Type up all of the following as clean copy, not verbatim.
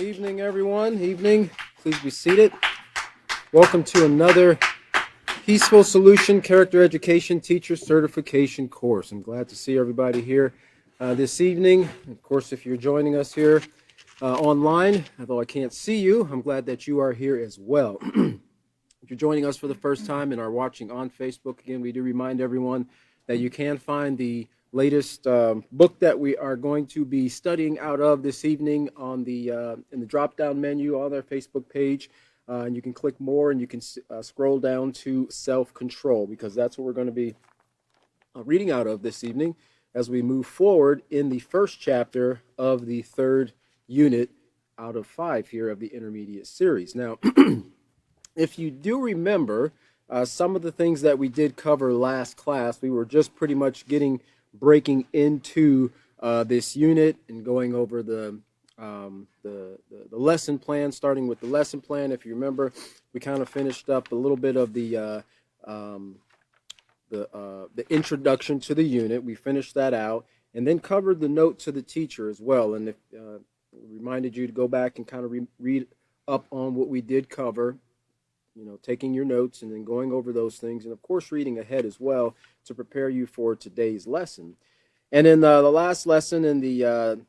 Evening, everyone. Evening. Please be seated. Welcome to another Peaceful Solution Character Education Teacher Certification course. I'm glad to see everybody here this evening. Of course, if you're joining us here online, although I can't see you, I'm glad that you are here as well. If you're joining us for the first time and are watching on Facebook, again, we do remind everyone that you can find the latest book that we are going to be studying out of this evening on the in the drop-down menu on our Facebook page. And you can click more and you can scroll down to self-control, because that's what we're going to be reading out of this evening as we move forward in the first chapter of the third unit out of 5 here of the intermediate series. Now, if you do remember some of the things that we did cover last class, we were just pretty much breaking into this unit and going over the lesson plan, starting with the lesson plan. If you remember, we kind of finished up a little bit of the introduction to the unit. We finished that out and then covered the note to the teacher as well. And if reminded you to go back and kind of read up on what we did cover, taking your notes and then going over those things, and of course reading ahead as well to prepare you for today's lesson. And in the last lesson, in the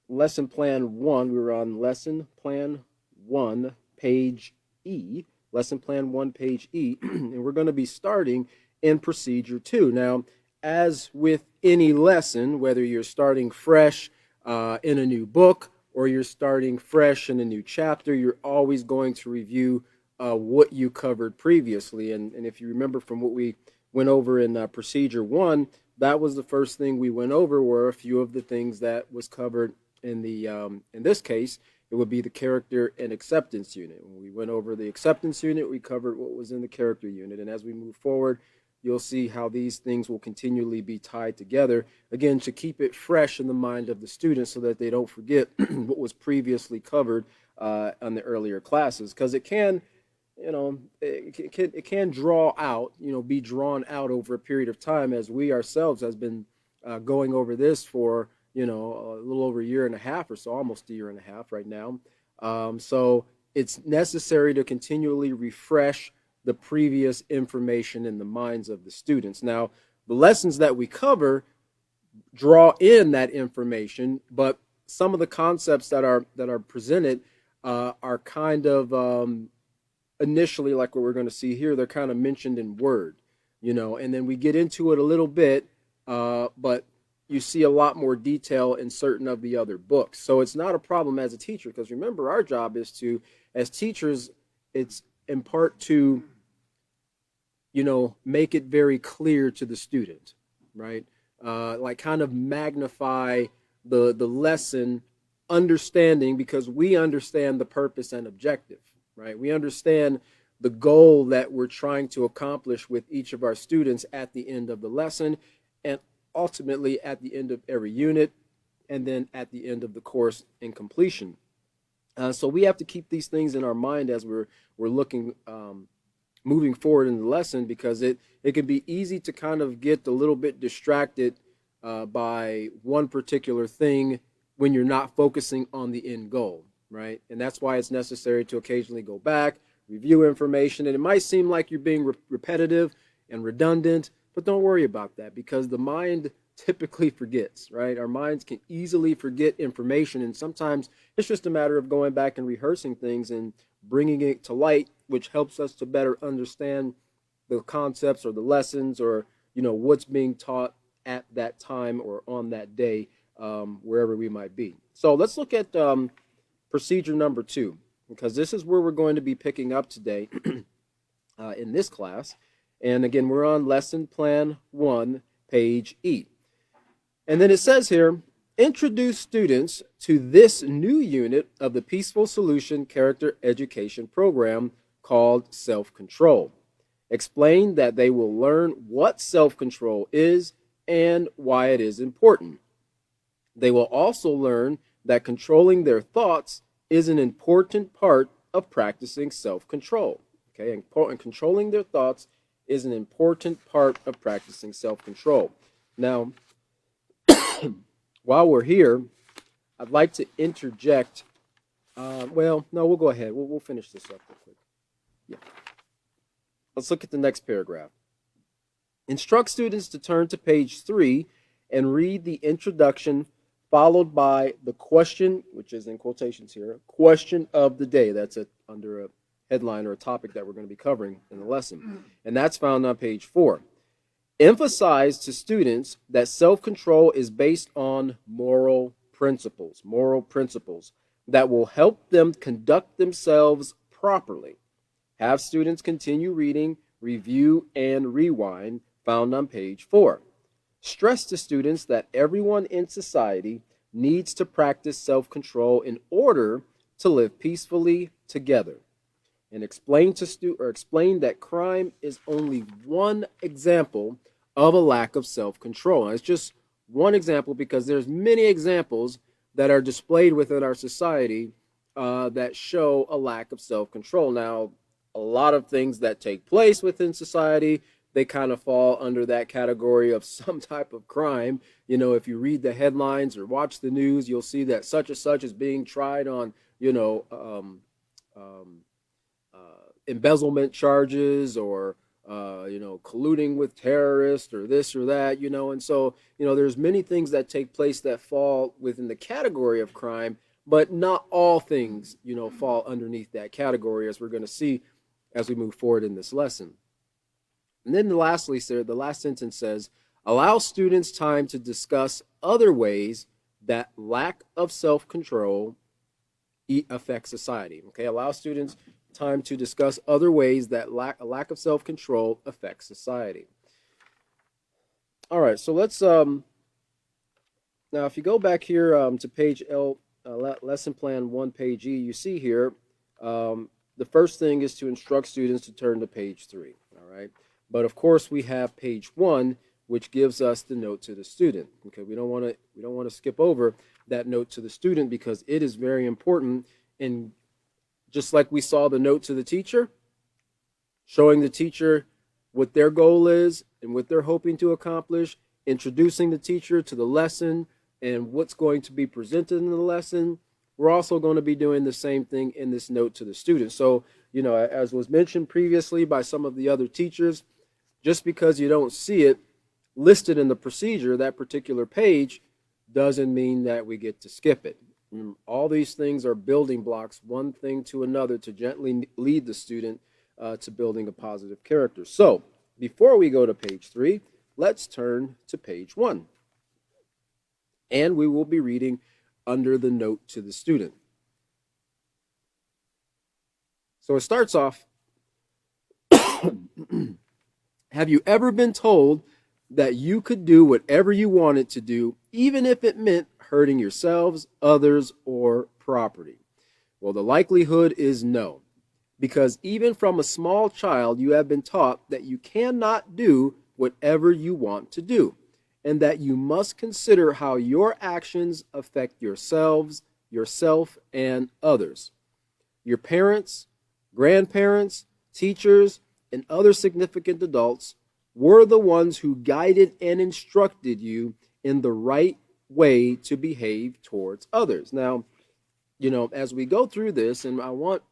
lesson plan 1, we were on lesson plan 1, page E, lesson plan 1, page E, and we're going to be starting in procedure 2. Now, as with any lesson, whether you're starting fresh in a new book or you're starting fresh in a new chapter, you're always going to review what you covered previously. And if you remember from what we went over in procedure 1, that was the first thing we went over, were a few of the things that was covered in the in this case, it would be the character and acceptance unit. When we went over the acceptance unit, we covered what was in the character unit. And as we move forward, you'll see how these things will continually be tied together, again, to keep it fresh in the mind of the students so that they don't forget what was previously covered on the earlier classes, because it can it can draw out, be drawn out over a period of time, as we ourselves has been going over this for, a little over a year and a half or so, almost a year and a half right now. So it's necessary to continually refresh the previous information in the minds of the students. Now, the lessons that we cover draw in that information, but some of the concepts that are presented are kind of initially, like what we're going to see here, they're kind of mentioned in word, and then we get into it a little bit, but you see a lot more detail in certain of the other books. So it's not a problem as a teacher, because remember, our job is to, as teachers, it's in part to, make it very clear to the student, right? Like kind of magnify the lesson understanding, because we understand the purpose and objective. Right? We understand the goal that we're trying to accomplish with each of our students at the end of the lesson, and ultimately at the end of every unit, and then at the end of the course in completion. So we have to keep these things in our mind as we're looking, moving forward in the lesson, because it can be easy to kind of get a little bit distracted by one particular thing when you're not focusing on the end goal. Right? And that's why it's necessary to occasionally go back, review information, and it might seem like you're being repetitive and redundant, but don't worry about that, because the mind typically forgets, right? Our minds can easily forget information, and sometimes it's just a matter of going back and rehearsing things and bringing it to light, which helps us to better understand the concepts or the lessons, or what's being taught at that time or on that day, wherever we might be. So let's look at procedure number 2, because this is where we're going to be picking up today in this class. And again, we're on lesson plan 1, page E. And then it says here, introduce students to this new unit of the Peaceful Solution Character Education program called self-control. Explain that they will learn what self-control is and why it is important. They will also learn that controlling their thoughts is an important part of practicing self-control. Okay, and controlling their thoughts is an important part of practicing self-control. Now, while we're here, I'd like to interject Well, no, we'll go ahead. We'll finish this up real quick. Yeah. Let's look at the next paragraph. Instruct students to turn to page 3 and read the introduction, followed by the question, which is in quotations here, question of the day. That's under a headline or a topic that we're going to be covering in the lesson. And that's found on page 4. Emphasize to students that self-control is based on moral principles that will help them conduct themselves properly. Have students continue reading, review, and rewind, found on page 4. Stress to students that everyone in society needs to practice self-control in order to live peacefully together. And explain that crime is only one example of a lack of self-control. And it's just one example because there's many examples that are displayed within our society that show a lack of self-control. Now, a lot of things that take place within society, they kind of fall under that category of some type of crime. You know, if you read the headlines or watch the news, you'll see that such and such is being tried on, embezzlement charges or, colluding with terrorists or this or that, and so, there's many things that take place that fall within the category of crime, but not all things, fall underneath that category, as we're going to see as we move forward in this lesson. And then lastly, sir, the last sentence says, allow students time to discuss other ways that lack of self-control affects society. Okay, allow students time to discuss other ways that a lack of self-control affects society. All right, so let's now if you go back here to page lesson plan 1, page E, you see here the first thing is to instruct students to turn to page 3. All right, but of course we have page 1, which gives us the note to the student. Okay, we don't want to skip over that note to the student because it is very important. And just like we saw the note to the teacher, showing the teacher what their goal is and what they're hoping to accomplish, introducing the teacher to the lesson and what's going to be presented in the lesson, we're also going to be doing the same thing in this note to the student. So, as was mentioned previously by some of the other teachers, just because you don't see it listed in the procedure, that particular page, doesn't mean that we get to skip it. All these things are building blocks, one thing to another, to gently lead the student to building a positive character. So, before we go to page 3, let's turn to page 1. And we will be reading under the note to the student. So it starts off, have you ever been told that you could do whatever you wanted to do, even if it meant hurting yourselves, others, or property? Well, the likelihood is no, because even from a small child, you have been taught that you cannot do whatever you want to do, and that you must consider how your actions affect yourself, and others. Your parents, grandparents, teachers, and other significant adults were the ones who guided and instructed you in the right way to behave towards others. Now, as we go through this, and I want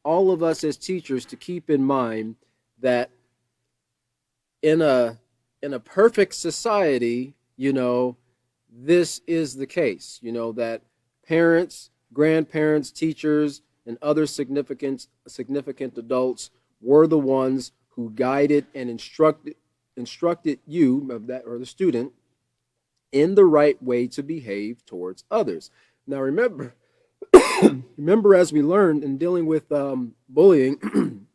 all of us as teachers to keep in mind that in a perfect society, this is the case, that parents, grandparents, teachers, and other significant adults were the ones who guided and instructed you, or the student, in the right way to behave towards others. Now remember, as we learned in dealing with bullying,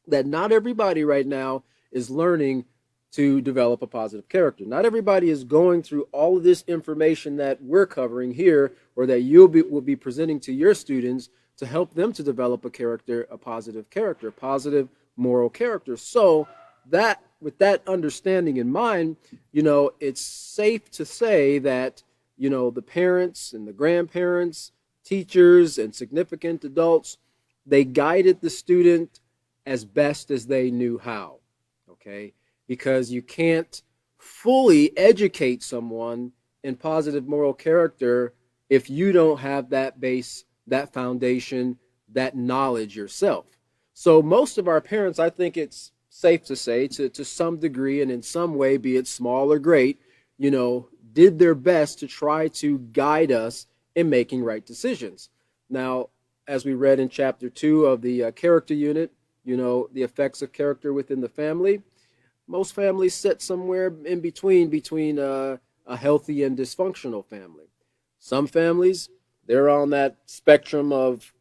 that not everybody right now is learning to develop a positive character. Not everybody is going through all of this information that we're covering here, or that will be presenting to your students to help them to develop a positive character, positive moral character. So that, with that understanding in mind, it's safe to say that, the parents and the grandparents, teachers, and significant adults, they guided the student as best as they knew how, okay? Because you can't fully educate someone in positive moral character if you don't have that base that foundation, that knowledge yourself. So most of our parents, I think it's safe to say, to some degree and in some way, be it small or great, did their best to try to guide us in making right decisions. Now, as we read in chapter 2 of the character unit, the effects of character within the family. Most families sit somewhere in between a healthy and dysfunctional family. Some families, they're on that spectrum of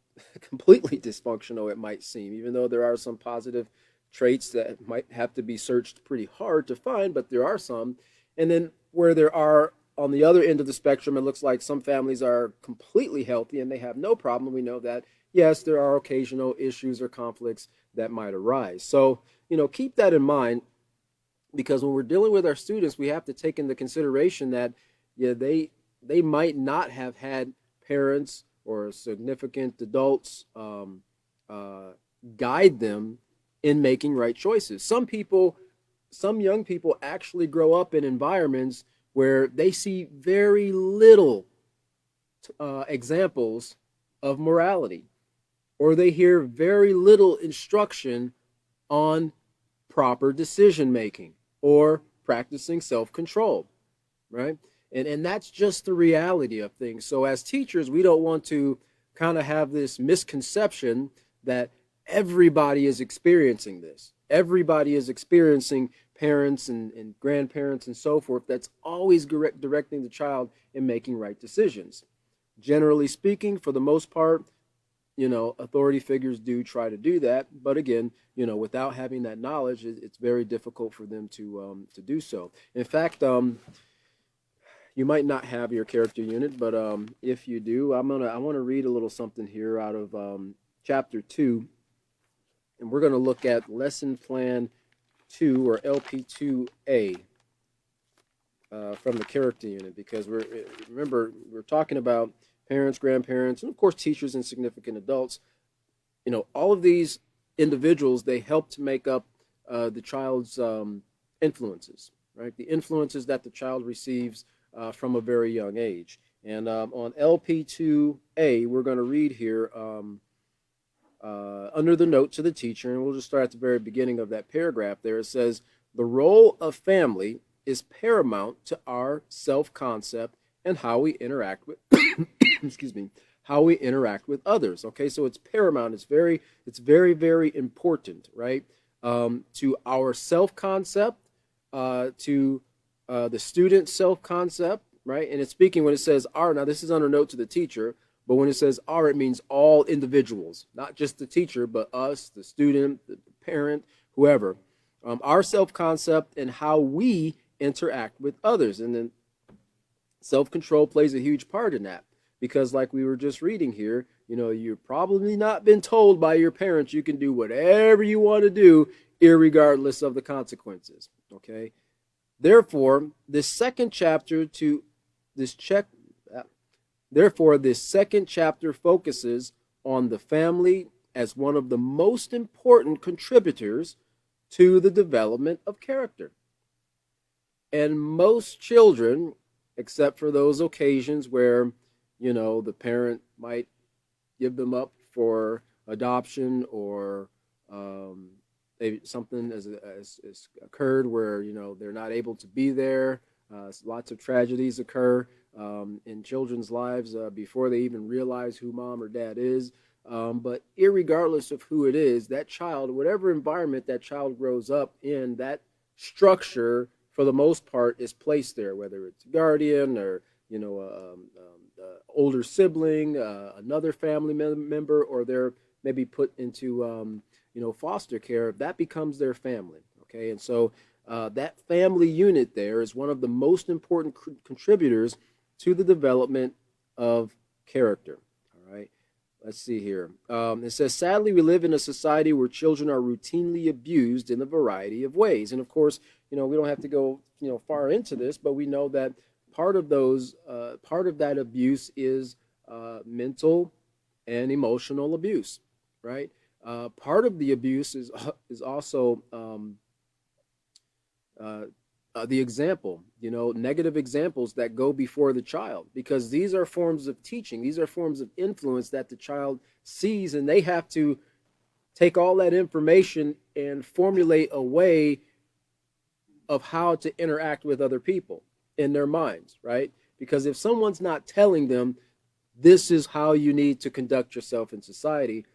completely dysfunctional, it might seem, even though there are some positive traits that might have to be searched pretty hard to find, but there are some. And then where there are on the other end of the spectrum, it looks like some families are completely healthy and they have no problem. We know that, yes, there are occasional issues or conflicts that might arise. So, keep that in mind, because when we're dealing with our students, we have to take into consideration that, yeah, they might not have had parents or significant adults guide them in making right choices. Some young people actually grow up in environments where they see very little examples of morality, or they hear very little instruction on proper decision making or practicing self control, right? And that's just the reality of things. So as teachers, we don't want to kind of have this misconception that everybody is experiencing this. Everybody is experiencing parents and grandparents and so forth that's always directing the child in making right decisions. Generally speaking, for the most part, authority figures do try to do that, but again, without having that knowledge, it's very difficult for them to do so. In fact, you might not have your character unit, but if you do, I want to read a little something here out of chapter 2, and we're going to look at lesson plan 2 or LP2A from the character unit, because we're talking about parents, grandparents, and of course teachers and significant adults. All of these individuals, they help to make up the child's influences, right? The influences that the child receives from a very young age. And on LP2A, we're going to read here under the note to the teacher, and we'll just start at the very beginning of that paragraph there. It says, the role of family is paramount to our self-concept and how we interact with excuse me, how we interact with others. Okay, so it's paramount. It's very, very important, right? To our self-concept, to the student self-concept, right? And it's speaking when it says our. Now, this is under note to the teacher, but when it says our, it means all individuals, not just the teacher, but us, the student, the parent, whoever. Our self-concept and how we interact with others. And then self-control plays a huge part in that, because like we were just reading here, you've probably not been told by your parents you can do whatever you want to do, irregardless of the consequences. Okay. Therefore, this second chapter focuses on the family as one of the most important contributors to the development of character. And most children, except for those occasions where, the parent might give them up for adoption, or something has occurred where, they're not able to be there. Lots of tragedies occur in children's lives before they even realize who mom or dad is. But irregardless of who it is, that child, whatever environment that child grows up in, that structure, for the most part, is placed there, whether it's a guardian or, older sibling, another family member, or they're maybe put into, foster care. That becomes their family. Okay. And so that family unit there is one of the most important contributors to the development of character. All right. Let's see here. It says, sadly, we live in a society where children are routinely abused in a variety of ways. And of course, we don't have to go, far into this, but we know that part of that abuse is mental and emotional abuse, right? Part of the abuse is also the example, negative examples that go before the child, because these are forms of teaching. These are forms of influence that the child sees, and they have to take all that information and formulate a way of how to interact with other people in their minds, right? Because if someone's not telling them this is how you need to conduct yourself in society,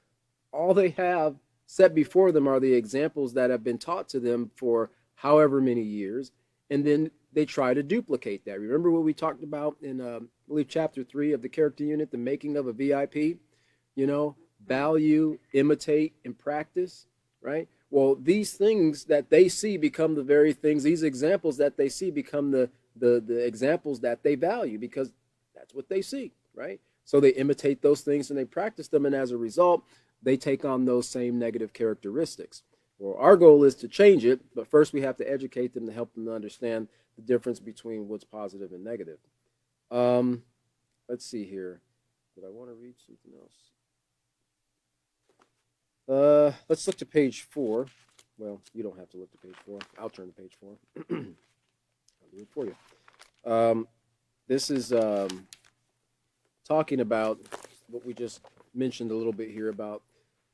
all they have set before them are the examples that have been taught to them for however many years, and then they try to duplicate that. Remember what we talked about in, I believe, chapter 3 of the character unit, the making of a VIP? Value, imitate, and practice, right? Well, these things that they see become the very things, these examples that they see become the examples that they value, because that's what they see, right? So they imitate those things and they practice them, and as a result, they take on those same negative characteristics. Well, our goal is to change it, but first we have to educate them to help them to understand the difference between what's positive and negative. Let's see here. Did I want to read something else? Let's look to page 4. Well, you don't have to look to page 4. I'll turn to page 4. I'll do it for you. This is talking about what we just mentioned a little bit here about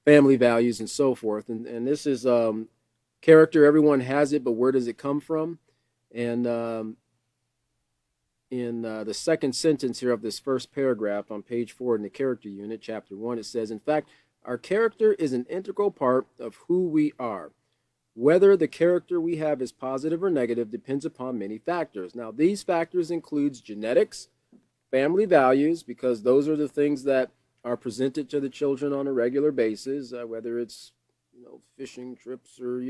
family values and so forth. And this is character. Everyone has it, but where does it come from? And in the second sentence here of this first paragraph on page 4 in the character unit, chapter 1, it says, in fact, our character is an integral part of who we are. Whether the character we have is positive or negative depends upon many factors. Now, these factors includes genetics, family values, because those are the things that are presented to the children on a regular basis, whether it's fishing trips or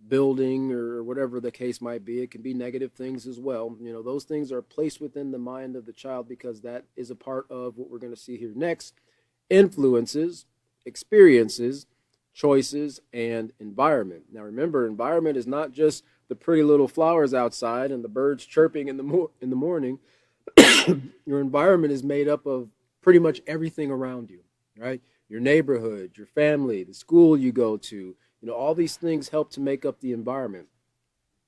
building or whatever the case might be. It can be negative things as well. Those things are placed within the mind of the child because that is a part of what we're going to see here next. Influences, experiences, choices, and environment. Now remember, environment is not just the pretty little flowers outside and the birds chirping in the morning. Your environment is made up of pretty much everything around you, right? Your neighborhood, your family, the school you go to, all these things help to make up the environment.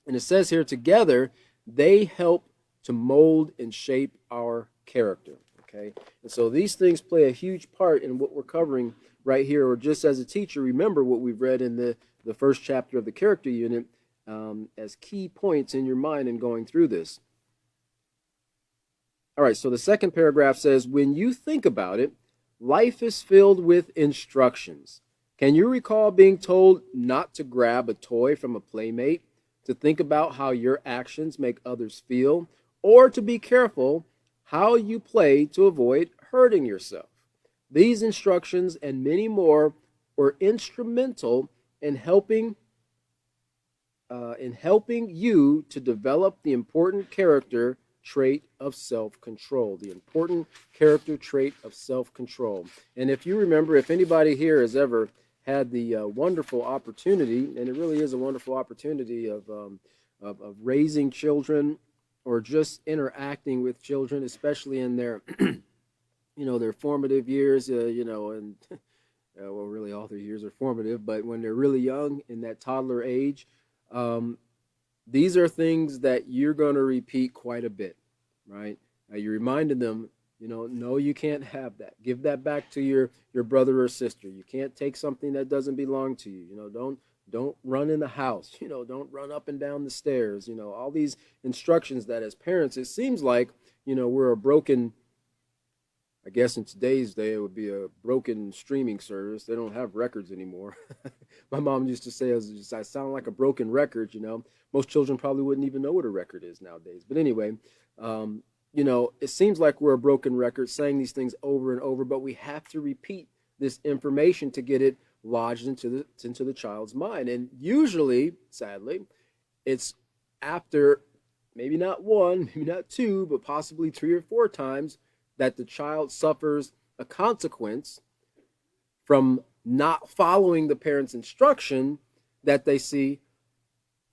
And it says here, together, they help to mold and shape our character, okay? And so these things play a huge part in what we're covering right here, or just as a teacher, remember what we've read in the first chapter of the character unit as key points in your mind in going through this. All right, so the second paragraph says, when you think about it, life is filled with instructions. Can you recall being told not to grab a toy from a playmate, to think about how your actions make others feel, or to be careful how you play to avoid hurting yourself? These instructions and many more were instrumental in helping you to develop the important character trait of self-control. The important character trait of self-control. And if you remember, if anybody here has ever had the wonderful opportunity, and it really is a wonderful opportunity of raising children or just interacting with children, especially in their their formative years, and well, really all their years are formative, but when they're really young in that toddler age, these are things that you're going to repeat quite a bit, right? You reminded them, no, you can't have that. Give that back to your brother or sister. You can't take something that doesn't belong to you. Don't run in the house. Don't run up and down the stairs. All these instructions that as parents, it seems like, we're a broken, I guess in today's day, it would be a broken streaming service. They don't have records anymore. My mom used to say, I sound like a broken record, Most children probably wouldn't even know what a record is nowadays. But anyway, it seems like we're a broken record saying these things over and over, but we have to repeat this information to get it lodged into the child's mind. And usually, sadly, it's after maybe not one, maybe not two, but possibly 3 or 4 times that the child suffers a consequence from not following the parent's instruction, that they see,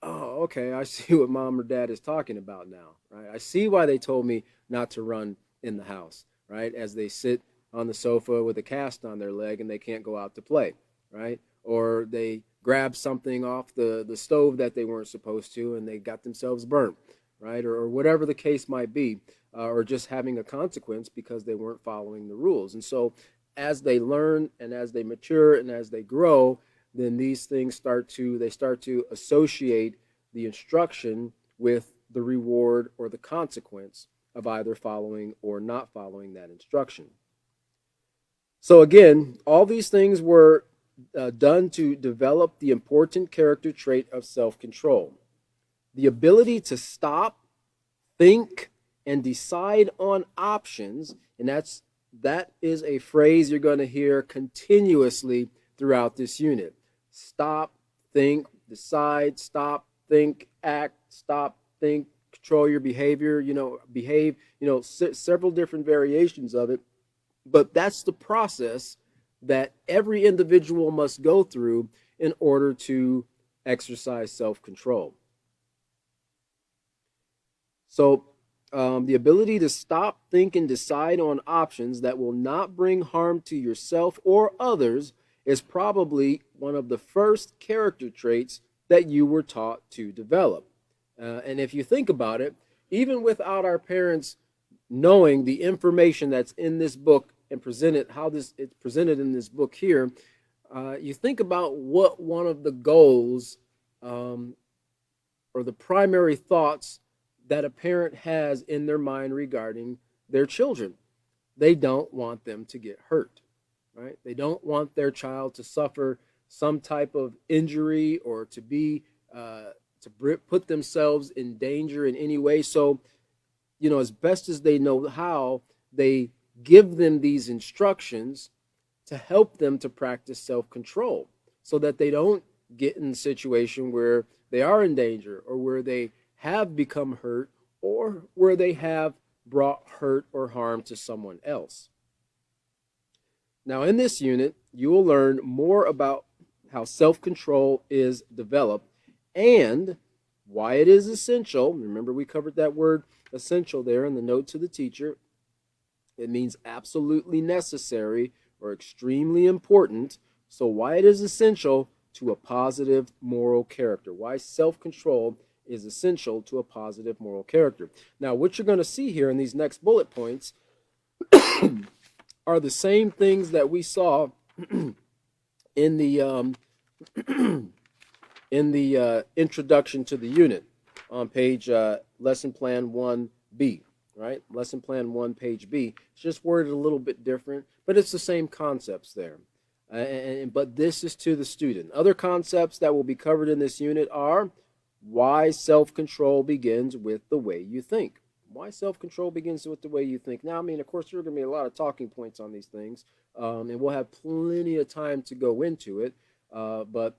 oh, okay, I see what mom or dad is talking about now, right? I see why they told me not to run in the house, right? As they sit on the sofa with a cast on their leg and they can't go out to play, right? or they grabbed something off the stove that they weren't supposed to and they got themselves burnt, right? Or whatever the case might be, or just having a consequence because they weren't following the rules. And so as they learn and as they mature and as they grow, then these things start to associate the instruction with the reward or the consequence of either following or not following that instruction. So again, all these things were done to develop the important character trait of self-control. The ability to stop, think, and decide on options, and that is a phrase you're going to hear continuously throughout this unit. Stop, think, decide, stop, think, act, stop, think, control your behavior, behave, several different variations of it. But that's the process that every individual must go through in order to exercise self-control. So the ability to stop, think, and decide on options that will not bring harm to yourself or others is probably one of the first character traits that you were taught to develop. And if you think about it, even without our parents knowing the information that's in this book and it's presented in this book here, you think about what one of the goals or the primary thoughts that a parent has in their mind regarding their children. They don't want them to get hurt, right? They don't want their child to suffer some type of injury or to be to put themselves in danger in any way. So, as best as they know how, they give them these instructions to help them to practice self-control so that they don't get in a situation where they are in danger or where they have become hurt or where they have brought hurt or harm to someone else. Now, in this unit, you will learn more about how self-control is developed and why it is essential. Remember, we covered that word essential there in the note to the teacher. It means absolutely necessary or extremely important. So why it is essential to a positive moral character. Why self-control is essential to a positive moral character. Now, what you're going to see here in these next bullet points are the same things that we saw in the introduction to the unit on page lesson plan 1B, right? Lesson plan 1, page B. It's just worded a little bit different, but it's the same concepts there. But this is to the student. Other concepts that will be covered in this unit are why self-control begins with the way you think. Why self-control begins with the way you think. Now, of course, there are going to be a lot of talking points on these things, and we'll have plenty of time to go into it. But,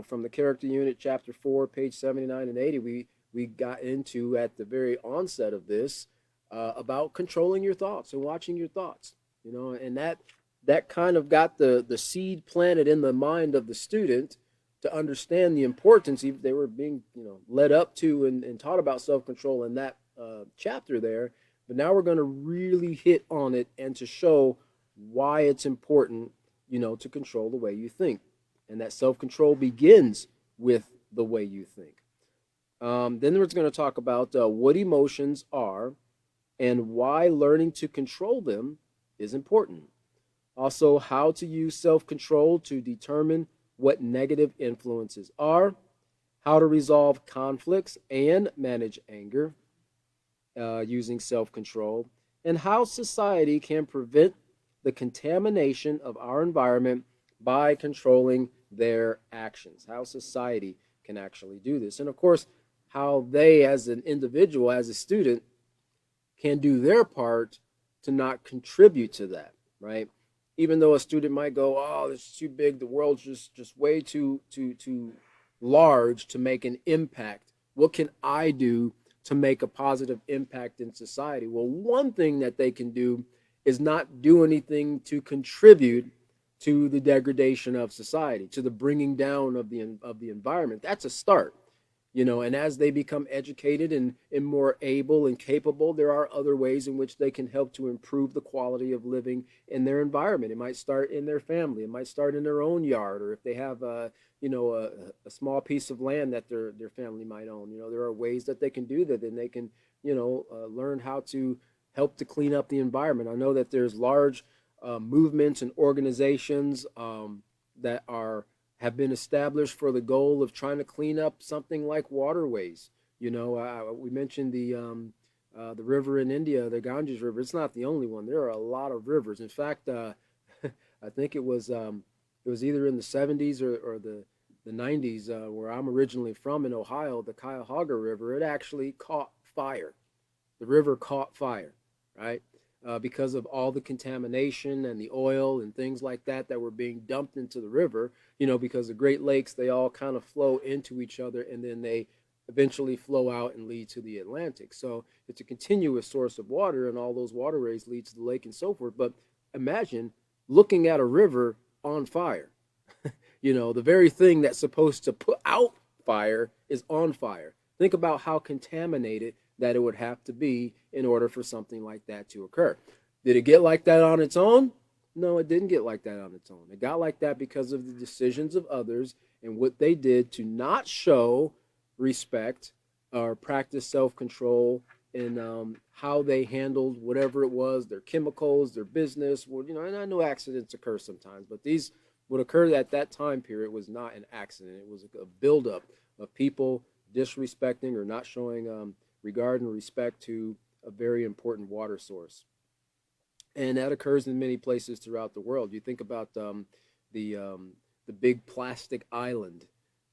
from the character unit, chapter 4, page 79 and 80, we got into at the very onset of this about controlling your thoughts and watching your thoughts, and that kind of got the seed planted in the mind of the student to understand the importance. They were being led up to and taught about self-control in that chapter there, but now we're going to really hit on it and to show why it's important to control the way you think, and that self-control begins with the way you think. Then we're going to talk about what emotions are and why learning to control them is important. Also, how to use self-control to determine what negative influences are, how to resolve conflicts and manage anger using self-control, and how society can prevent the contamination of our environment by controlling their actions. How society can actually do this. And of course, how they as an individual, as a student, can do their part to not contribute to that, right? Even though a student might go, oh, this is too big, the world's just way too large to make an impact. What can I do to make a positive impact in society? Well, one thing that they can do is not do anything to contribute to the degradation of society, to the bringing down of the environment. That's a start. And as they become educated and more able and capable, there are other ways in which they can help to improve the quality of living in their environment. It might start in their family, it might start in their own yard, or if they have a small piece of land that their family might own. There are ways that they can do that, and they can learn how to help to clean up the environment. I know that there's large movements and organizations that have been established for the goal of trying to clean up something like waterways. We mentioned the river in India, the Ganges River. It's not the only one. There are a lot of rivers. In fact, I think it was either in the 70s or the 90s, where I'm originally from in Ohio, the Cuyahoga River. It actually caught fire. The river caught fire, right? Because of all the contamination and the oil and things like that were being dumped into the river, because the Great Lakes, they all kind of flow into each other, and then they eventually flow out and lead to the Atlantic. So it's a continuous source of water, and all those waterways lead to the lake and so forth. But imagine looking at a river on fire. The very thing that's supposed to put out fire is on fire. Think about how contaminated that it would have to be in order for something like that to occur. Did it get like that on its own? No, it didn't get like that on its own. It got like that because of the decisions of others and what they did to not show respect or practice self-control in how they handled whatever it was, their chemicals, their business. And I know accidents occur sometimes, but what occurred at that time period was not an accident. It was a buildup of people disrespecting or not showing regard and respect to a very important water source. And that occurs in many places throughout the world. You think about the big plastic island,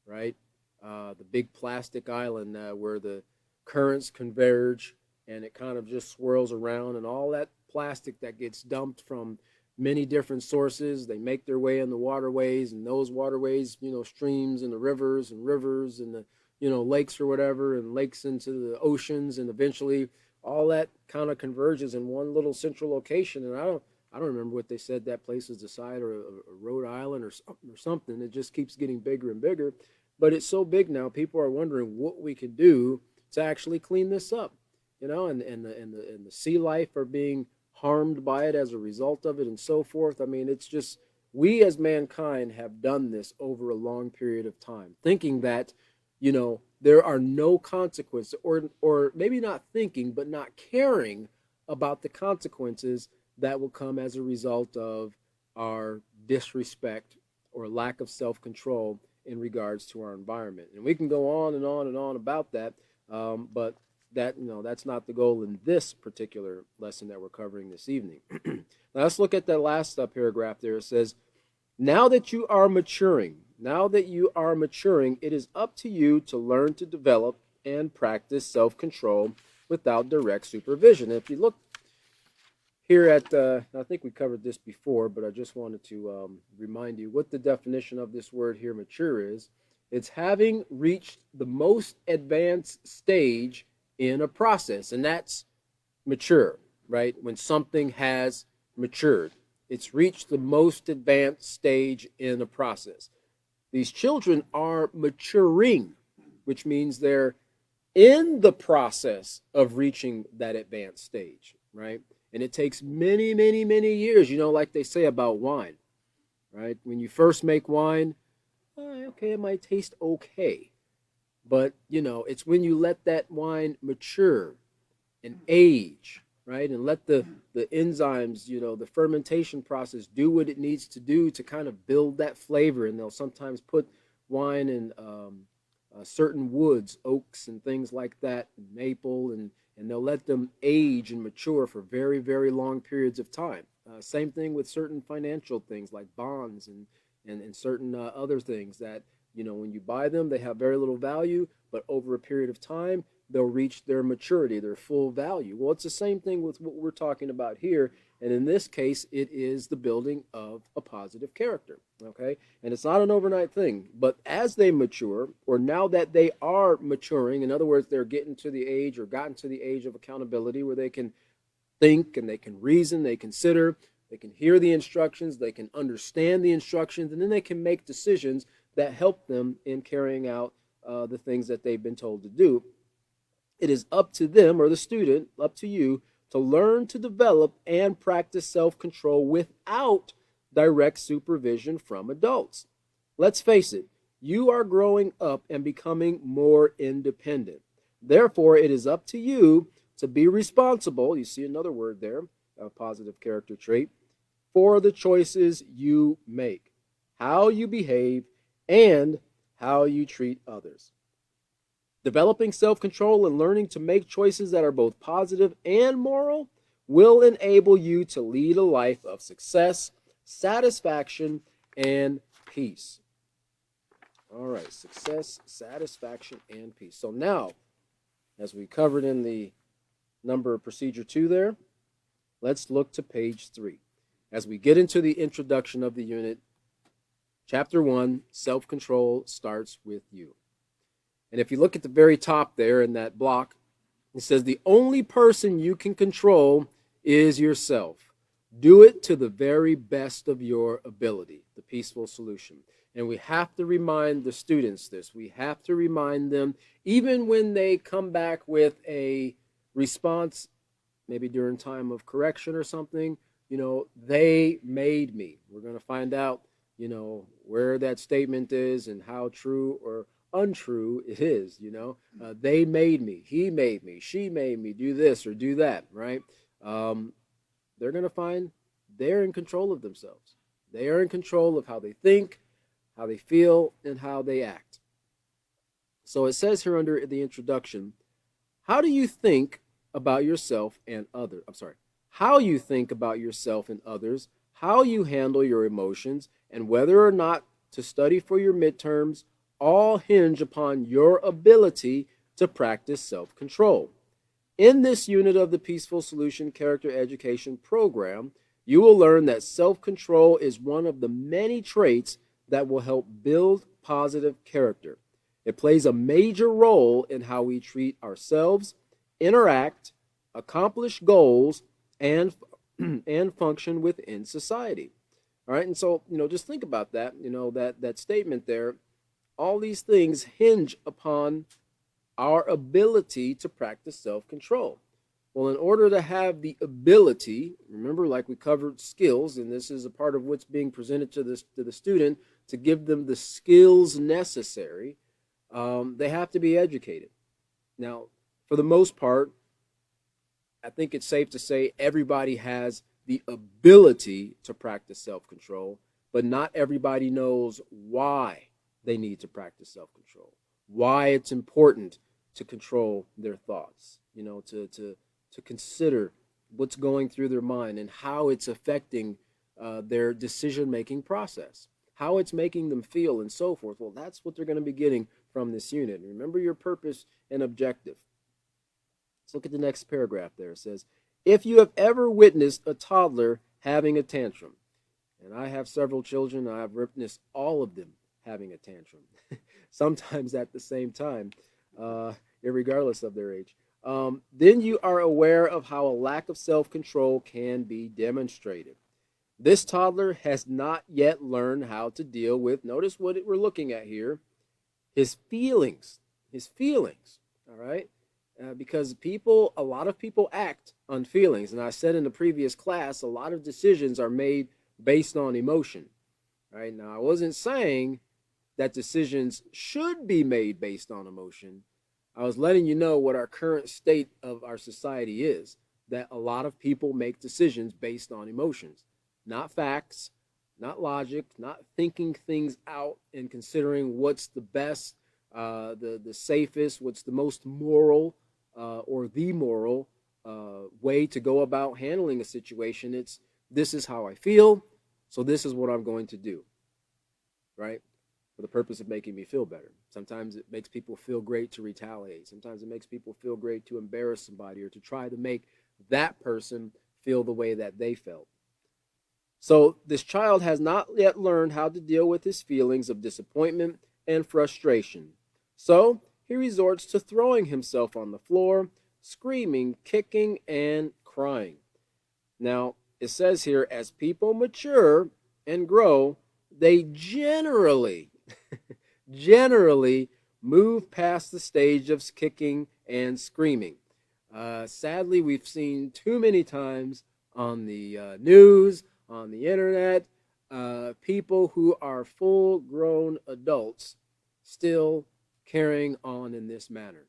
right? The big plastic island where the currents converge and it kind of just swirls around, and all that plastic that gets dumped from many different sources, they make their way in the waterways, and those waterways, streams and the rivers and the lakes or whatever, and lakes into the oceans, and eventually all that kind of converges in one little central location. And I don't remember what they said that place is, the site or a Rhode Island or something. It just keeps getting bigger and bigger, but it's so big now. People are wondering what we can do to actually clean this up, and the sea life are being harmed by it as a result of it, and so forth. I mean, it's just, we as mankind have done this over a long period of time, thinking that there are no consequences, or maybe not thinking, but not caring about the consequences that will come as a result of our disrespect or lack of self-control in regards to our environment. And we can go on and on and on about that, but that's not the goal in this particular lesson that we're covering this evening. Now let's look at that last paragraph there. It says, now that you are maturing, it is up to you to learn to develop and practice self-control without direct supervision. And if you look here at, I think we covered this before, but I just wanted to remind you what the definition of this word here, mature, is. It's having reached the most advanced stage in a process, and that's mature, right? When something has matured, it's reached the most advanced stage in a process. These children are maturing, which means they're in the process of reaching that advanced stage, right? And it takes many, many, many years, like they say about wine, right? When you first make wine, okay, it might taste okay. But, it's when you let that wine mature and age, right? And let the enzymes, the fermentation process do what it needs to do to kind of build that flavor. And they'll sometimes put wine in certain woods, oaks and things like that, maple, and they'll let them age and mature for very, very long periods of time. Same thing with certain financial things like bonds and certain other things that, when you buy them, they have very little value, but over a period of time, they'll reach their maturity, their full value. Well, it's the same thing with what we're talking about here. And in this case, it is the building of a positive character, okay? And it's not an overnight thing, but as they mature, or now that they are maturing, in other words, they're getting to the age or gotten to the age of accountability where they can think and they can reason, they consider, they can hear the instructions, they can understand the instructions, and then they can make decisions that help them in carrying out the things that they've been told to do. It is up to them or the student, up to you, to learn to develop and practice self control without direct supervision from adults. Let's face it, you are growing up and becoming more independent. Therefore, it is up to you to be responsible. You see another word there, a positive character trait, for the choices you make, how you behave, and how you treat others. Developing self control and learning to make choices that are both positive and moral will enable you to lead a life of success, satisfaction, and peace. All right, success, satisfaction, and peace. So now, as we covered in the number procedure 2 there, let's look to page 3. As we get into the introduction of the unit, chapter 1, self-control starts with you. And if you look at the very top there in that block, it says the only person you can control is yourself. Do it to the very best of your ability, the peaceful solution. And we have to remind the students this. We have to remind them, even when they come back with a response, maybe during time of correction or something, they made me. We're going to find out, where that statement is and how true or untrue it is. They made me, he made me, she made me do this or do that, right? They're going to find they're in control of themselves. They are in control of how they think, how they feel, and how they act. So it says here under the introduction, how you think about yourself and others, how you think about yourself and others, how you handle your emotions, and whether or not to study for your midterms all hinge upon your ability to practice self-control. In this unit of the Peaceful Solution Character Education Program, you will learn that self-control is one of the many traits that will help build positive character. It plays a major role in how we treat ourselves, interact, accomplish goals, and function within society. All right, and so, just think about that, that statement there. All these things hinge upon our ability to practice self-control. Well, in order to have the ability, remember, like we covered skills, and this is a part of what's being presented to the student, to give them the skills necessary, they have to be educated. Now, for the most part, I think it's safe to say everybody has the ability to practice self-control, but not everybody knows why they need to practice self-control, why it's important to control their thoughts, to consider what's going through their mind and how it's affecting their decision-making process, how it's making them feel, and so forth. Well, that's what they're going to be getting from this unit. Remember your purpose and objective. Let's look at the next paragraph there. It says, if you have ever witnessed a toddler having a tantrum, and I have several children, I have witnessed all of them having a tantrum, sometimes at the same time, regardless of their age, then you are aware of how a lack of self-control can be demonstrated. This toddler has not yet learned how to deal with, notice what we're looking at here, his feelings, all right? Because a lot of people act on feelings. And I said in the previous class, a lot of decisions are made based on emotion. Right? Now, I wasn't saying that decisions should be made based on emotion. I was letting you know what our current state of our society is, that a lot of people make decisions based on emotions, not facts, not logic, not thinking things out and considering what's the best, the safest, what's the most moral, or the moral way to go about handling a situation. It's, this is how I feel, so this is what I'm going to do, right? For the purpose of making me feel better. Sometimes it makes people feel great to retaliate. Sometimes it makes people feel great to embarrass somebody or to try to make that person feel the way that they felt. So this child has not yet learned how to deal with his feelings of disappointment and frustration. So he resorts to throwing himself on the floor, screaming, kicking, and crying. Now, it says here, as people mature and grow, they generally move past the stage of kicking and screaming. Sadly, we've seen too many times on the news, on the internet, people who are full grown adults still carrying on in this manner,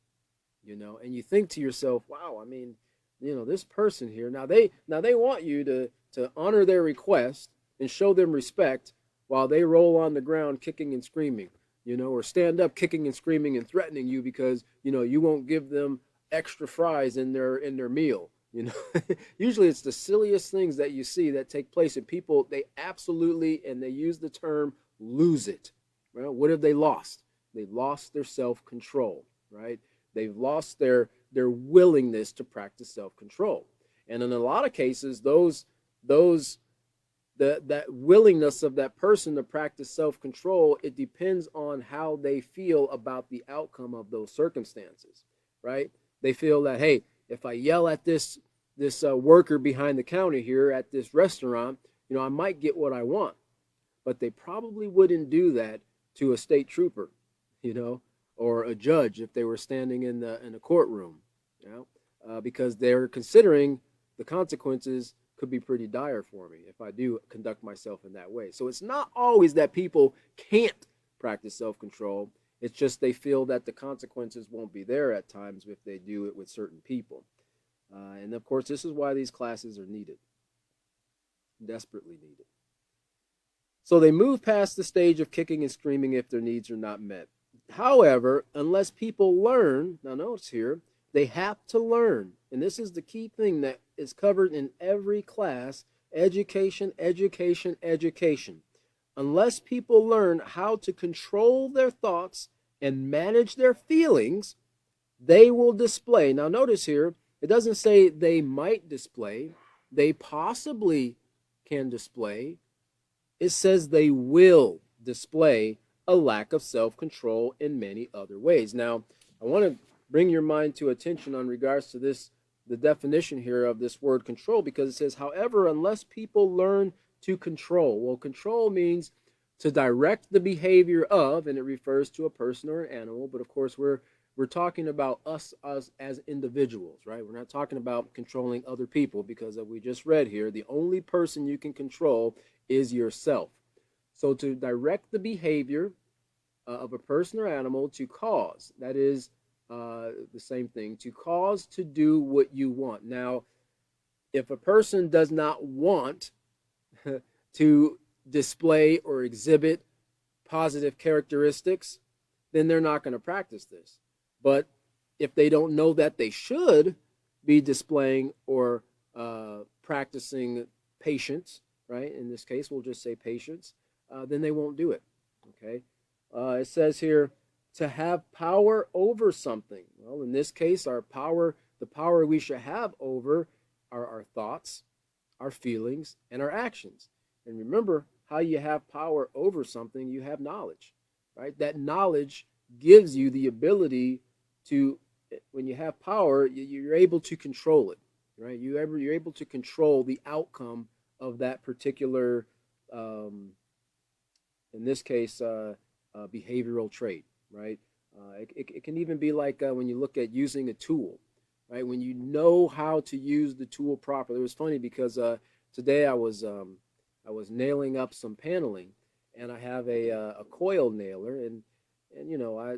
and you think to yourself, wow, I mean, this person here, now they want you to honor their request and show them respect while they roll on the ground kicking and screaming, or stand up kicking and screaming and threatening you because you won't give them extra fries in their meal. Usually it's the silliest things that you see that take place, and people, they absolutely, and they use the term, lose it. Well, what have they lost? They lost their self-control, right? They've lost their willingness to practice self-control. And in a lot of cases, those that willingness of that person to practice self-control, it depends on how they feel about the outcome of those circumstances, right? They feel that, hey, if I yell at this worker behind the counter here at this restaurant, I might get what I want. But they probably wouldn't do that to a state trooper, or a judge if they were standing in a courtroom, because they're considering the consequences could be pretty dire for me if I do conduct myself in that way. So it's not always that people can't practice self-control. It's just they feel that the consequences won't be there at times if they do it with certain people. And of course, this is why these classes are needed, desperately needed. So they move past the stage of kicking and screaming if their needs are not met. However, unless people learn, now notice here, they have to learn, and this is the key thing that is covered in every class: education, education, education. Unless people learn how to control their thoughts and manage their feelings, they will display. Now notice here, it doesn't say they might display, they possibly can display. It says they will display a lack of self-control in many other ways. Now, I want to bring your mind to attention on regards to this, the definition here of this word control, because it says, however, unless people learn to control. Well, control means to direct the behavior of, and it refers to a person or an animal, but of course we're talking about us as individuals, right? We're not talking about controlling other people, because as we just read here, the only person you can control is yourself. So to direct the behavior of a person or animal to cause, that is the same thing, to cause to do what you want. Now, if a person does not want to display or exhibit positive characteristics, then they're not going to practice this. But if they don't know that they should be displaying or practicing patience, right? In this case, we'll just say patience, then they won't do it, okay? It says here, to have power over something. Well, in this case, the power we should have over are our thoughts, our feelings, and our actions. And remember, how you have power over something, you have knowledge, right? That knowledge gives you the ability to, when you have power, you're able to control it, right? You're able to control the outcome of that particular, in this case, behavioral trait, right? It can even be like when you look at using a tool, right? When you know how to use the tool properly. It was funny because today I was nailing up some paneling, and I have a coil nailer, and I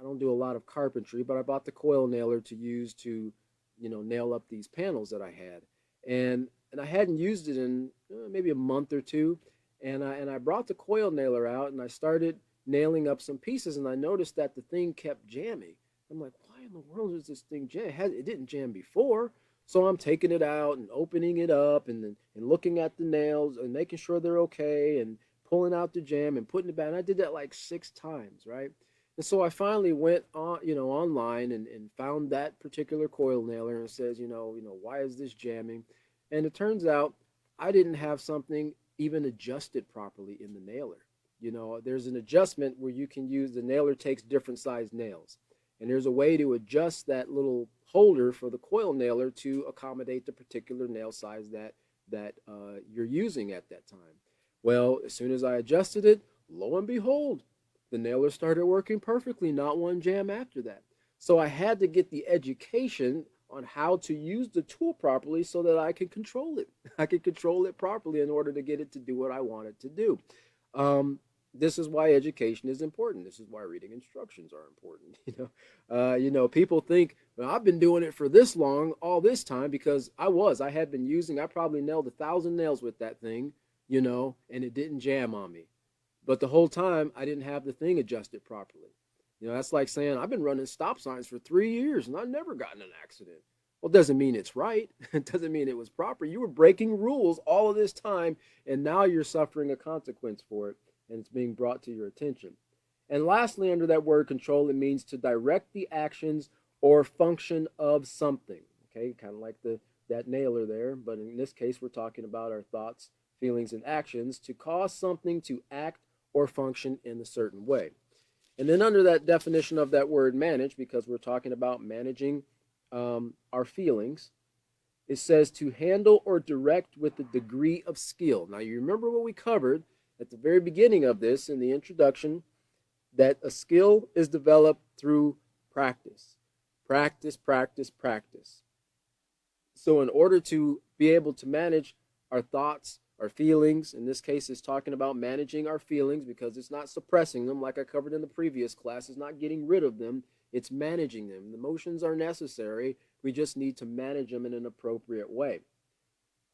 don't do a lot of carpentry, but I bought the coil nailer to use to nail up these panels that I had, and I hadn't used it in maybe a month or two, and I brought the coil nailer out and I started nailing up some pieces, and I noticed that the thing kept jamming. I'm like, why in the world is this thing jam? It didn't jam before. So I'm taking it out and opening it up and looking at the nails and making sure they're okay and pulling out the jam and putting it back. And I did that like 6 times, right? And so I finally went on, online and found that particular coil nailer, and it says, why is this jamming? And it turns out I didn't have something even adjusted properly in the nailer. There's an adjustment where you can use, the nailer takes different size nails. And there's a way to adjust that little holder for the coil nailer to accommodate the particular nail size that you're using at that time. Well, as soon as I adjusted it, lo and behold, The nailer started working perfectly, not one jam after that. So I had to get the education on how to use the tool properly so that I could control it. I could control it properly in order to get it to do what I want it to do. Um, this is why education is important. This is why reading instructions are important. People think, well, I've been doing it for this long, all this time, because I had been using. I probably nailed 1,000 nails with that thing, and it didn't jam on me. But the whole time, I didn't have the thing adjusted properly. That's like saying I've been running stop signs for 3 years and I've never gotten an accident. Well, it doesn't mean it's right. It doesn't mean it was proper. You were breaking rules all of this time, and now you're suffering a consequence for it, and it's being brought to your attention. And lastly, under that word control, it means to direct the actions or function of something. Okay, kind of like that nailer there, but in this case, we're talking about our thoughts, feelings, and actions to cause something to act or function in a certain way. And then under that definition of that word manage, because we're talking about managing our feelings, it says to handle or direct with a degree of skill. Now, you remember what we covered at the very beginning of this in the introduction, that a skill is developed through practice. Practice, practice, practice. So in order to be able to manage our thoughts, our feelings, in this case it's talking about managing our feelings, because it's not suppressing them like I covered in the previous class. It's not getting rid of them, it's managing them. The emotions are necessary, we just need to manage them in an appropriate way.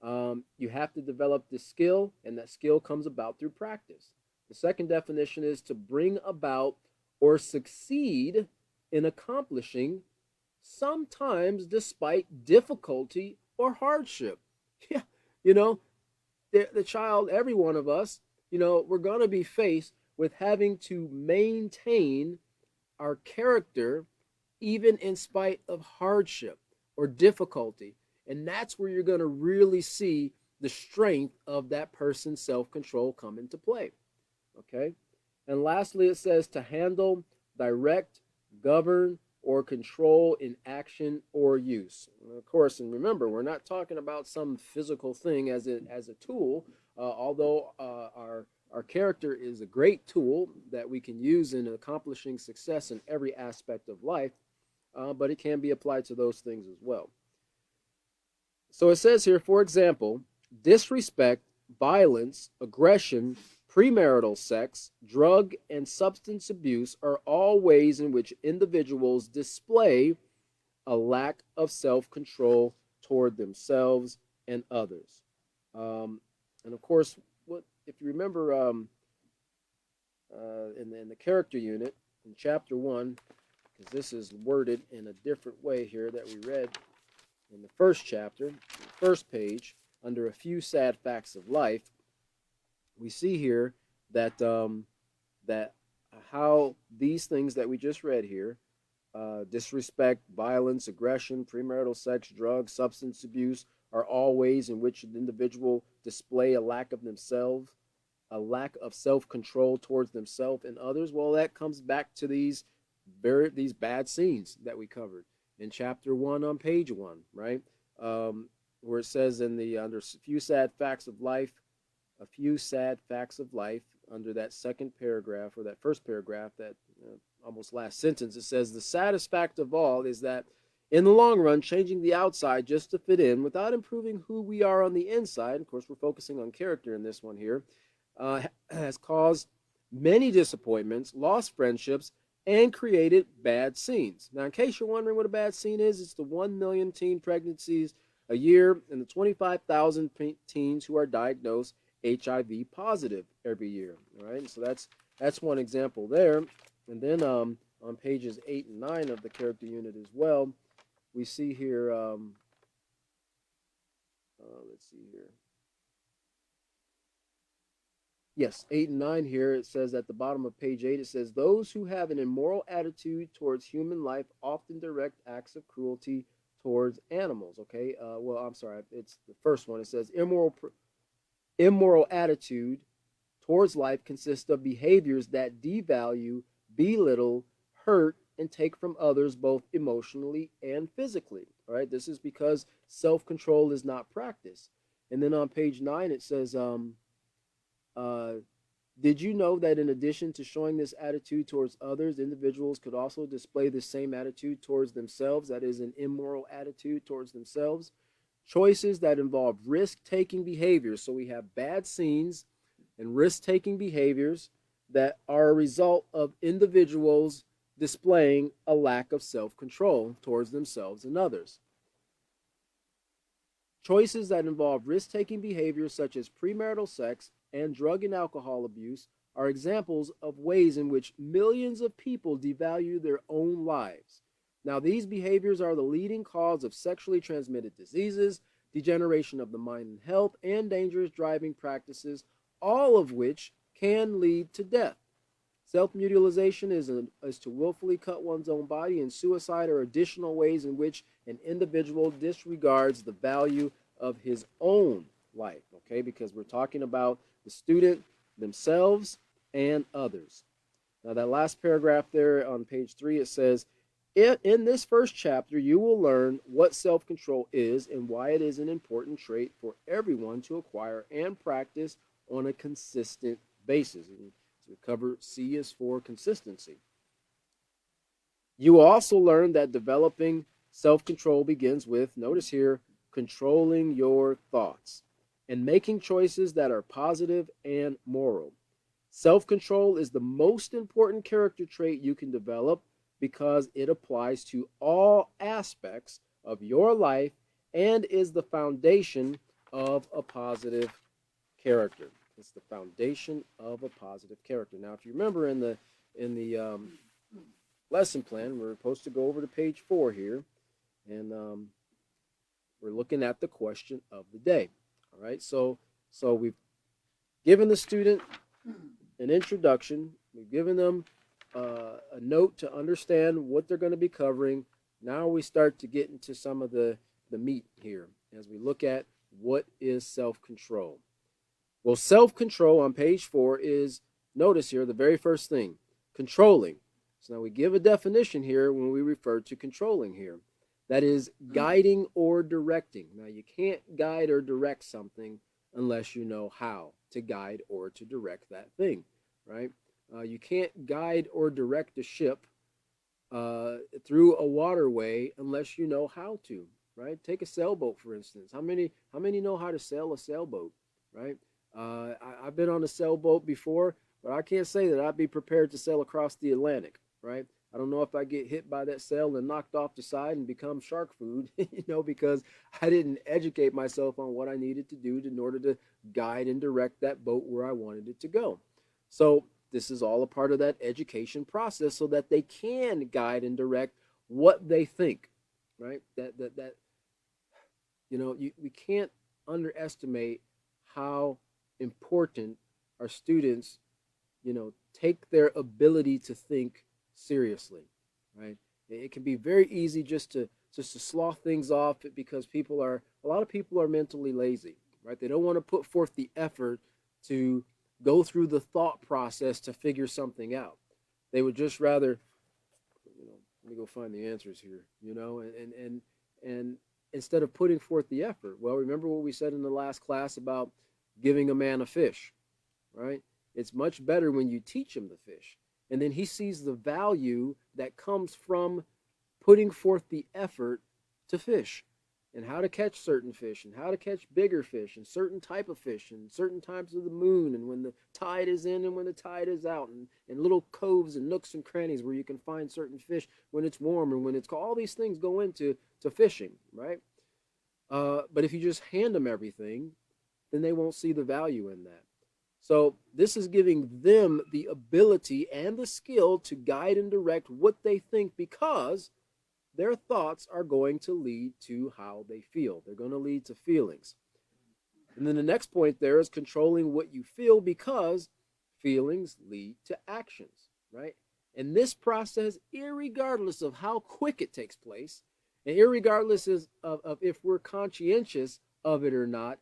You have to develop this skill, and that skill comes about through practice. The second definition is to bring about or succeed in accomplishing, sometimes despite difficulty or hardship. Yeah, you know, the child, every one of us, we're going to be faced with having to maintain our character even in spite of hardship or difficulty. And that's where you're going to really see the strength of that person's self-control come into play. Okay? And lastly, it says to handle, direct, govern, or control in action or use. And of course, and remember, we're not talking about some physical thing as a tool, although our character is a great tool that we can use in accomplishing success in every aspect of life, but it can be applied to those things as well. So it says here, for example, disrespect, violence, aggression, premarital sex, drug, and substance abuse are all ways in which individuals display a lack of self-control toward themselves and others. And of course, if you remember in the character unit in chapter 1, because this is worded in a different way here that we read in the first chapter, the first page, under a few sad facts of life, we see here that that how these things that we just read here, disrespect, violence, aggression, premarital sex, drugs, substance abuse, are all ways in which an individual display a lack of themselves, a lack of self-control towards themselves and others. Well, that comes back to these bad scenes that we covered in chapter 1 on page 1, right? Where it says in the under a few sad facts of life, under that second paragraph or that first paragraph, that almost last sentence, it says the saddest fact of all is that in the long run, changing the outside just to fit in without improving who we are on the inside, of course we're focusing on character in this one here, has caused many disappointments, lost friendships, and created bad scenes. Now, in case you're wondering what a bad scene is, it's the 1 million teen pregnancies a year and the 25,000 teens who are diagnosed HIV positive every year. All right, so that's one example there. And then on pages 8 and 9 of the character unit as well, we see here, let's see here. Yes, 8 and 9 here, it says at the bottom of page 8, it says, those who have an immoral attitude towards human life often direct acts of cruelty towards animals. Okay, well, I'm sorry, it's the first one. It says, immoral attitude towards life consists of behaviors that devalue, belittle, hurt, and take from others both emotionally and physically. All right, this is because self-control is not practiced. And then on page 9, it says, Did you know that in addition to showing this attitude towards others, individuals could also display the same attitude towards themselves? That is, an immoral attitude towards themselves. Choices that involve risk taking behaviors. So we have bad scenes and risk taking behaviors that are a result of individuals displaying a lack of self control towards themselves and others. Choices that involve risk taking behaviors such as premarital sex and drug and alcohol abuse are examples of ways in which millions of people devalue their own lives. Now, these behaviors are the leading cause of sexually transmitted diseases, degeneration of the mind and health, and dangerous driving practices, all of which can lead to death. Self-mutilation is to willfully cut one's own body, and suicide are additional ways in which an individual disregards the value of his own life, okay? Because we're talking about the student, themselves, and others. Now, that last paragraph there on page 3, it says, in this first chapter, you will learn what self-control is and why it is an important trait for everyone to acquire and practice on a consistent basis. And so we cover C is for consistency. You will also learn that developing self-control begins with, notice here, controlling your thoughts and making choices that are positive and moral. Self-control is the most important character trait you can develop because it applies to all aspects of your life and is the foundation of a positive character. It's the foundation of a positive character. Now, if you remember in the lesson plan, we're supposed to go over to page 4 here, and we're looking at the question of the day. All right, so we've given the student an introduction. We've given them a note to understand what they're going to be covering. Now we start to get into some of the meat here as we look at what is self-control. Well, self-control on page 4 is, notice here, the very first thing, controlling. So now we give a definition here when we refer to controlling here. That is guiding or directing. Now you can't guide or direct something unless you know how to guide or to direct that thing, right? You can't guide or direct a ship through a waterway unless you know how to, right? Take a sailboat, for instance. How many know how to sail a sailboat, right? I've been on a sailboat before, but I can't say that I'd be prepared to sail across the Atlantic, right? I don't know if I get hit by that sail and knocked off the side and become shark food, because I didn't educate myself on what I needed to do in order to guide and direct that boat where I wanted it to go. So this is all a part of that education process so that they can guide and direct what they think, right? We can't underestimate how important our students, take their ability to think seriously, right? It can be very easy just to slough things off because a lot of people are mentally lazy, right? They don't want to put forth the effort to go through the thought process to figure something out. They would just rather, let me go find the answers here, and instead of putting forth the effort. Well, remember what we said in the last class about giving a man a fish, right? It's much better when you teach him the fish. And then he sees the value that comes from putting forth the effort to fish and how to catch certain fish and how to catch bigger fish and certain type of fish and certain times of the moon and when the tide is in and when the tide is out and little coves and nooks and crannies where you can find certain fish when it's warm and when it's cold. All these things go into fishing, right? But if you just hand them everything, then they won't see the value in that. So this is giving them the ability and the skill to guide and direct what they think because their thoughts are going to lead to how they feel. They're going to lead to feelings. And then the next point there is controlling what you feel because feelings lead to actions, right? And this process, irregardless of how quick it takes place, and irregardless of if we're conscientious of it or not,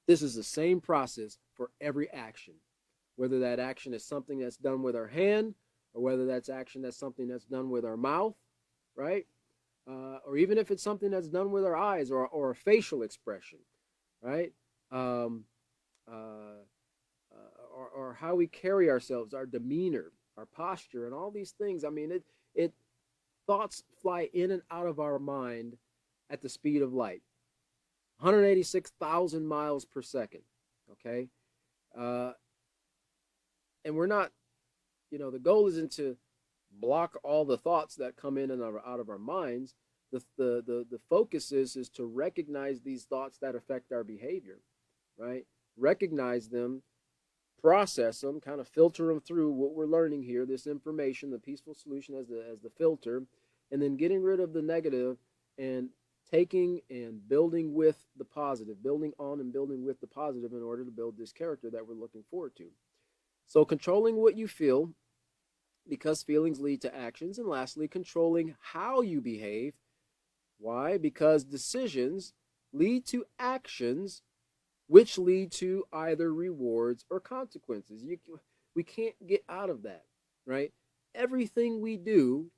this is the same process for every action, whether that action is something that's done with our hand or whether that's something that's done with our mouth, right? Or even if it's something that's done with our eyes or a facial expression, right? or how we carry ourselves, our demeanor, our posture, and all these things. I mean, it thoughts fly in and out of our mind at the speed of light, 186,000 miles per second. Okay, uh, and we're not, the goal isn't to block all the thoughts that come in and out of our minds. The focus is to recognize these thoughts that affect our behavior, right? Recognize them, process them, kind of filter them through what we're learning here, this information, the peaceful solution as the filter, and then getting rid of the negative and taking and building with the positive, building on and building with the positive in order to build this character that we're looking forward to. So controlling what you feel, because feelings lead to actions. And lastly, controlling how you behave. Why? Because decisions lead to actions which lead to either rewards or consequences. We can't get out of that, right? Everything we do,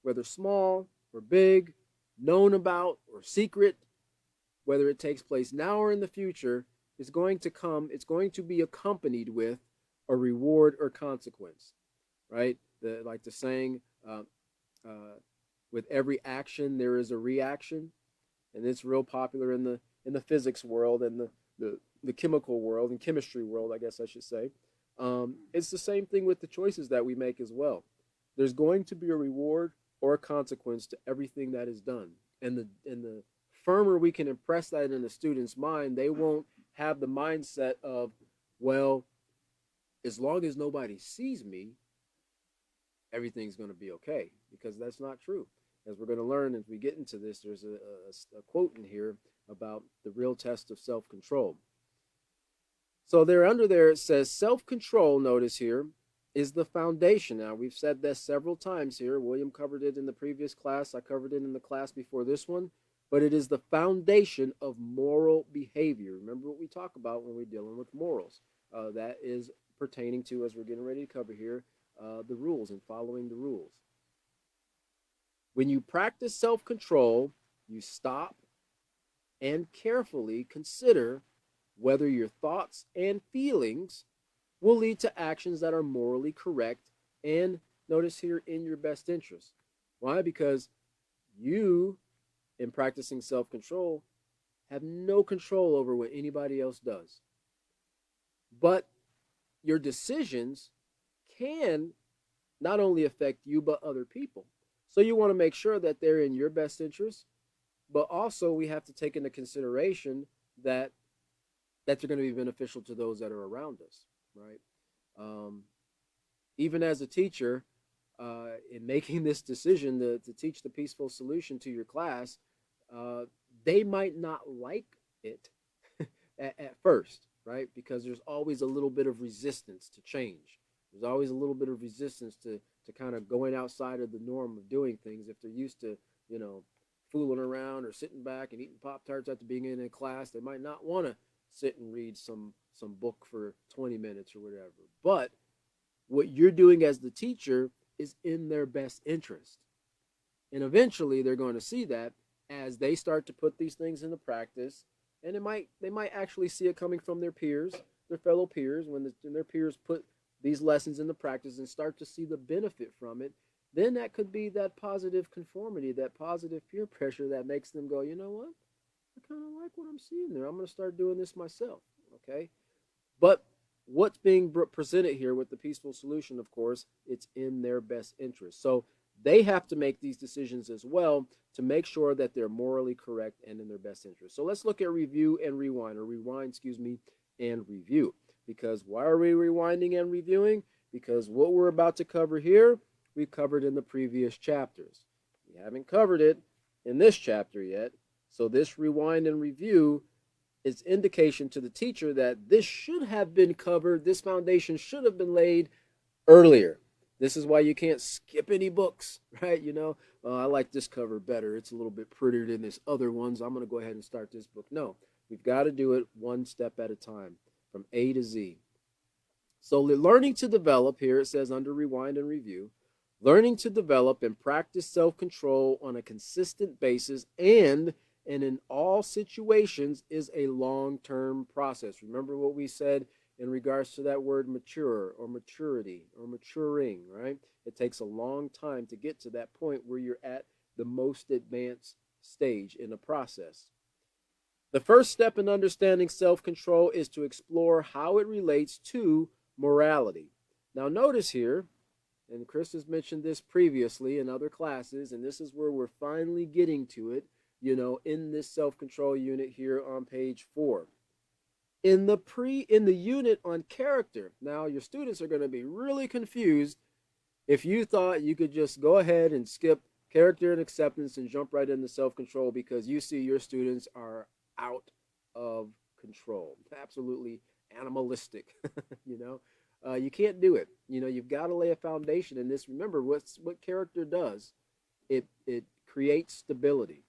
whether small or big, known about or secret, whether it takes place now or in the future, is going to be accompanied with a reward or consequence, right? Like the saying, with every action there is a reaction, and it's real popular in the physics world and the chemical world and chemistry world, I guess I should say. It's the same thing with the choices that we make as well. There's going to be a reward or a consequence to everything that is done, and the firmer we can impress that in a student's mind, they won't have the mindset of, well, as long as nobody sees me, everything's going to be okay, because that's not true. As we're going to learn as we get into this, there's a quote in here about the real test of self-control. So there, under there, it says self-control, notice here, is the foundation. Now, we've said this several times here. William covered it in the previous class. I covered it in the class before this one. But it is the foundation of moral behavior. Remember what we talk about when we're dealing with morals. That is pertaining to, as we're getting ready to cover here, the rules and following the rules. When you practice self-control, you stop and carefully consider whether your thoughts and feelings will lead to actions that are morally correct and, notice here, in your best interest. Why? Because you, in practicing self-control, have no control over what anybody else does. But your decisions can not only affect you, but other people. So you want to make sure that they're in your best interest, but also we have to take into consideration that they're going to be beneficial to those that are around us, right? Even as a teacher, in making this decision to teach the peaceful solution to your class, they might not like it at first, right? Because there's always a little bit of resistance to change. There's always a little bit of resistance to kind of going outside of the norm of doing things. If they're used to, fooling around or sitting back and eating Pop-Tarts at the beginning of class, they might not want to sit and read some book for 20 minutes or whatever. But what you're doing as the teacher is in their best interest. And eventually they're going to see that as they start to put these things into practice. And they might actually see it coming from their peers, their fellow peers, when their peers put these lessons into practice and start to see the benefit from it. Then that could be that positive conformity, that positive peer pressure that makes them go, you know what? I kind of like what I'm seeing there. I'm going to start doing this myself, okay? But what's being presented here with the peaceful solution, of course, it's in their best interest. So they have to make these decisions as well to make sure that they're morally correct and in their best interest. So let's look at review and rewind, or rewind, and review. Because why are we rewinding and reviewing? Because what we're about to cover here, we've covered in the previous chapters. We haven't covered it in this chapter yet. So this rewind and review is indication to the teacher that this should have been covered. This foundation should have been laid earlier. This is why you can't skip any books, right? I like this cover better. It's a little bit prettier than this other one, so I'm going to go ahead and start this book. No, we've got to do it one step at a time, from A to Z. So learning to develop, here it says under rewind and review, learning to develop and practice self-control on a consistent basis and in all situations is a long-term process. Remember what we said in regards to that word mature or maturity or maturing, right? It takes a long time to get to that point where you're at the most advanced stage in the process. The first step in understanding self control is to explore how it relates to morality. Now, notice here, and Chris has mentioned this previously in other classes, and this is where we're finally getting to it, in this self control unit here on page 4. In the unit on character, now your students are going to be really confused if you thought you could just go ahead and skip character and acceptance and jump right into self control because you see your students are out of control, absolutely animalistic. You can't do it. You've got to lay a foundation in this. Remember what character does. It creates stability,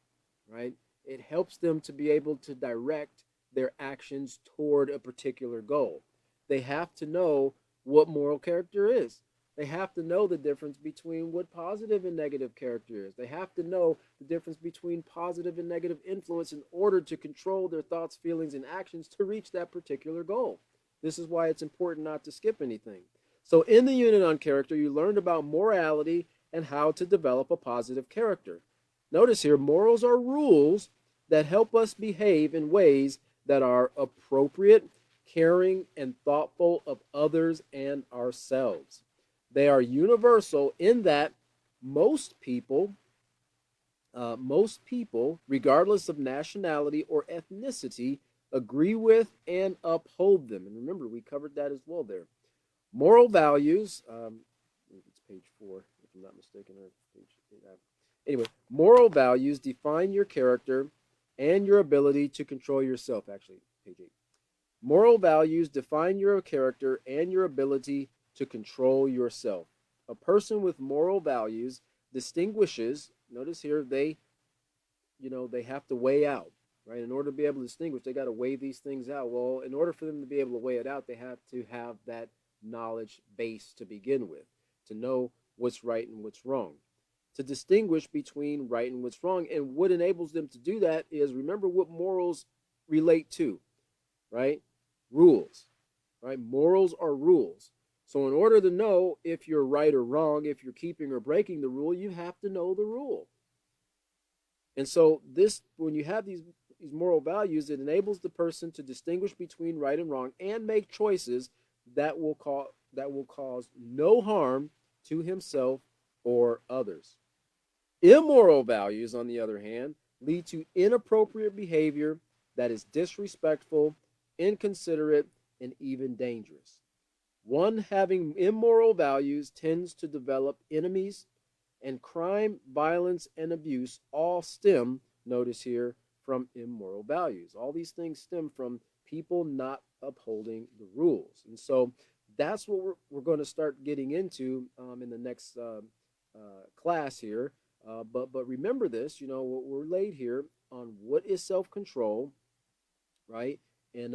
right? It helps them to be able to direct their actions toward a particular goal. They have to know what moral character is. They have to know the difference between what positive and negative character is. They have to know the difference between positive and negative influence in order to control their thoughts, feelings, and actions to reach that particular goal. This is why it's important not to skip anything. So in the unit on character, you learned about morality and how to develop a positive character. Notice here, morals are rules that help us behave in ways that are appropriate, caring, and thoughtful of others and ourselves. They are universal in that most people, regardless of nationality or ethnicity, agree with and uphold them. And remember, we covered that as well there. Moral values, it's page 4, if I'm not mistaken, or page 8. Anyway, moral values define your character and your ability to control yourself. Actually, page 8. Moral values define your character and your ability to control yourself. A person with moral values distinguishes, notice here, they have to weigh out, right? In order to be able to distinguish, they got to weigh these things out. Well, in order for them to be able to weigh it out, they have to have that knowledge base to begin with, to know what's right and what's wrong, to distinguish between right and what's wrong. And what enables them to do that is, remember what morals relate to, right? Rules, right? Morals are rules. So in order to know if you're right or wrong, if you're keeping or breaking the rule, you have to know the rule. And so when you have these moral values, it enables the person to distinguish between right and wrong and make choices that will cause no harm to himself or others. Immoral values, on the other hand, lead to inappropriate behavior that is disrespectful, inconsiderate, and even dangerous. One having immoral values tends to develop enemies, and crime, violence, and abuse all stem, notice here, from immoral values. All these things stem from people not upholding the rules. And so that's what we're going to start getting into in the next class here. But remember this, we're laid here on what is self-control, right? And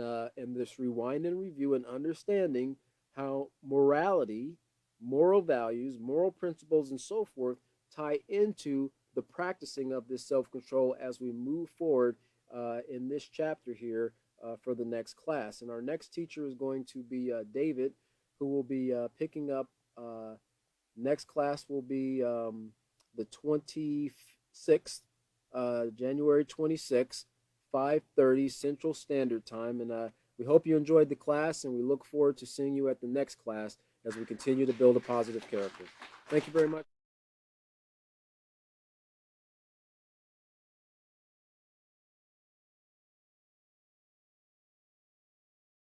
this rewind and review and understanding how morality, moral values, moral principles, and so forth tie into the practicing of this self-control as we move forward in this chapter here for the next class. And our next teacher is going to be David, who will be picking up. Next class will be the 26th, January 26th, 5:30 Central Standard Time. And we hope you enjoyed the class, and we look forward to seeing you at the next class as we continue to build a positive character. Thank you very much.